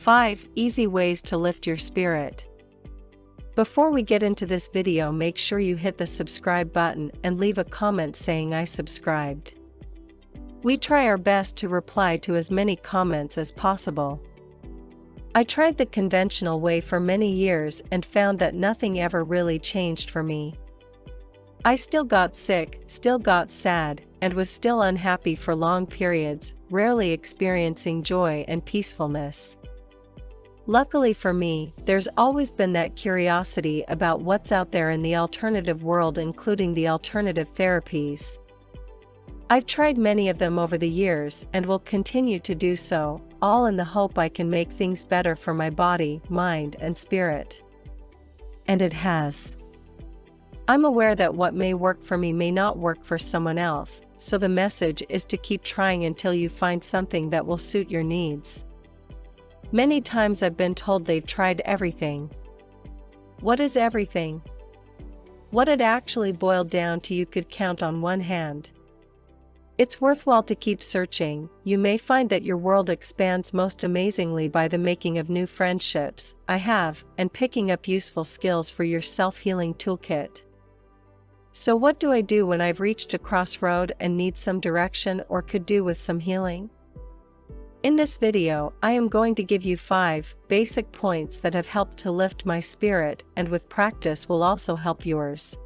5 Easy Ways to Lift Your Spirit. Before we get into this video, make sure you hit the subscribe button and leave a comment saying I subscribed. We try our best to reply to as many comments as possible. I tried the conventional way for many years and found that nothing ever really changed for me. I still got sick, still got sad, and was still unhappy for long periods, rarely experiencing joy and peacefulness. Luckily for me, there's always been that curiosity about what's out there in the alternative world, including the alternative therapies. I've tried many of them over the years and will continue to do so, all in the hope I can make things better for my body, mind, and spirit. And it has. I'm aware that what may work for me may not work for someone else, so the message is to keep trying until you find something that will suit your needs. Many times I've been told they've tried everything. What is everything? What it actually boiled down to, you could count on one hand. It's worthwhile to keep searching. You may find that your world expands most amazingly by the making of new friendships, and picking up useful skills for your self-healing toolkit. So what do I do when I've reached a crossroad and need some direction or could do with some healing? In this video, I am going to give you 5 basic points that have helped to lift my spirit and with practice will also help yours.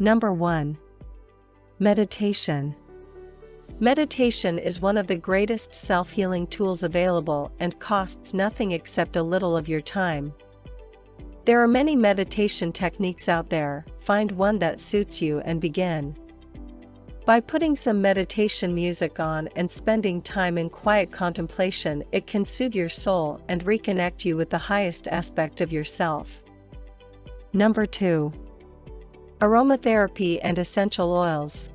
Number 1. Meditation. Meditation is one of the greatest self-healing tools available and costs nothing except a little of your time. There are many meditation techniques out there. Find one that suits you and begin. By putting some meditation music on and spending time in quiet contemplation, it can soothe your soul and reconnect you with the highest aspect of yourself. Number 2. Aromatherapy and essential oils.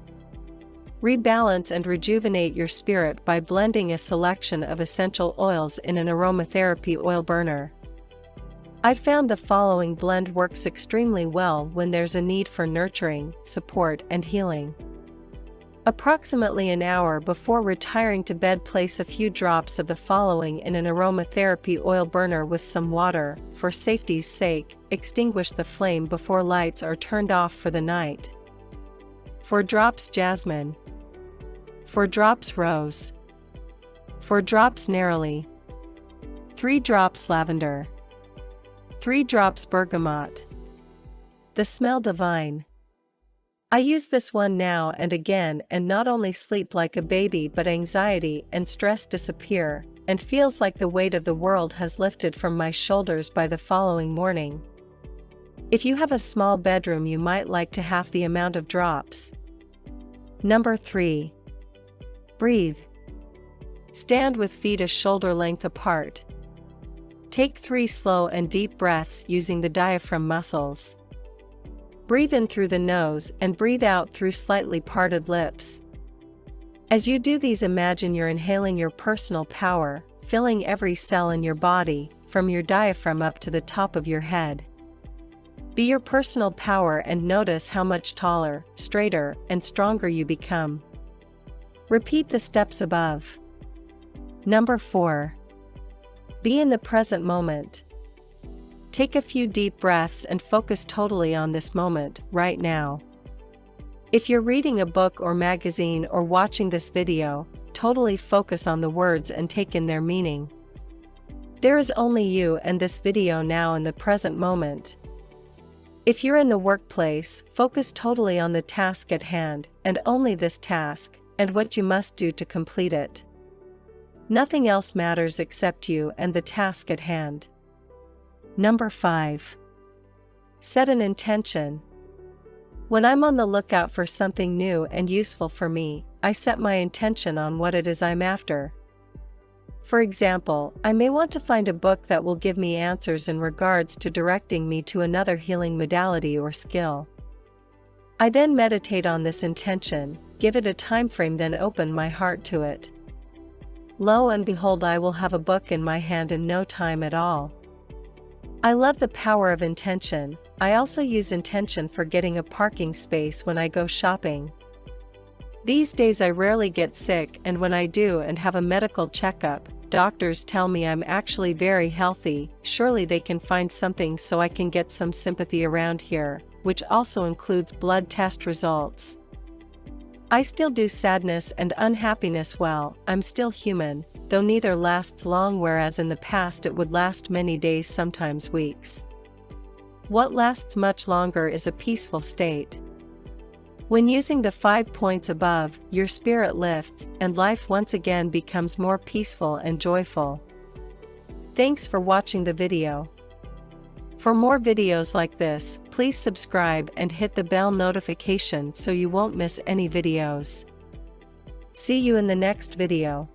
Rebalance and rejuvenate your spirit by blending a selection of essential oils in an aromatherapy oil burner. I've found the following blend works extremely well when there's a need for nurturing, support, and healing. Approximately an hour before retiring to bed, place a few drops of the following in an aromatherapy oil burner with some water. For safety's sake, extinguish the flame before lights are turned off for the night. 4 drops jasmine. 4 drops rose. 4 drops neroli. 3 drops lavender. 3 drops bergamot. The smell divine. I use this one now and again, and not only sleep like a baby but anxiety and stress disappear, and feels like the weight of the world has lifted from my shoulders by the following morning. If you have a small bedroom, you might like to half the amount of drops. Number 3. Breathe. Stand with feet a shoulder length apart. Take 3 slow and deep breaths using the diaphragm muscles. Breathe in through the nose and breathe out through slightly parted lips. As you do these, imagine you're inhaling your personal power, filling every cell in your body, from your diaphragm up to the top of your head. Be your personal power and notice how much taller, straighter, and stronger you become. Repeat the steps above. Number 4. Be in the present moment. Take a few deep breaths and focus totally on this moment, right now. If you're reading a book or magazine or watching this video, totally focus on the words and take in their meaning. There is only you and this video now in the present moment. If you're in the workplace, focus totally on the task at hand, and only this task, and what you must do to complete it. Nothing else matters except you and the task at hand. Number 5. Set an intention. When I'm on the lookout for something new and useful for me, I set my intention on what it is I'm after. For example, I may want to find a book that will give me answers in regards to directing me to another healing modality or skill. I then meditate on this intention, give it a time frame, then open my heart to it. Lo and behold, I will have a book in my hand in no time at all. I love the power of intention. I also use intention for getting a parking space when I go shopping. These days I rarely get sick, and when I do and have a medical checkup, doctors tell me I'm actually very healthy, surely they can find something so I can get some sympathy around here, which also includes blood test results. I still do sadness and unhappiness well, I'm still human, though neither lasts long, whereas in the past it would last many days, sometimes weeks. What lasts much longer is a peaceful state. When using the 5 points above, your spirit lifts, and life once again becomes more peaceful and joyful. Thanks for watching the video. For more videos like this, please subscribe and hit the bell notification so you won't miss any videos. See you in the next video.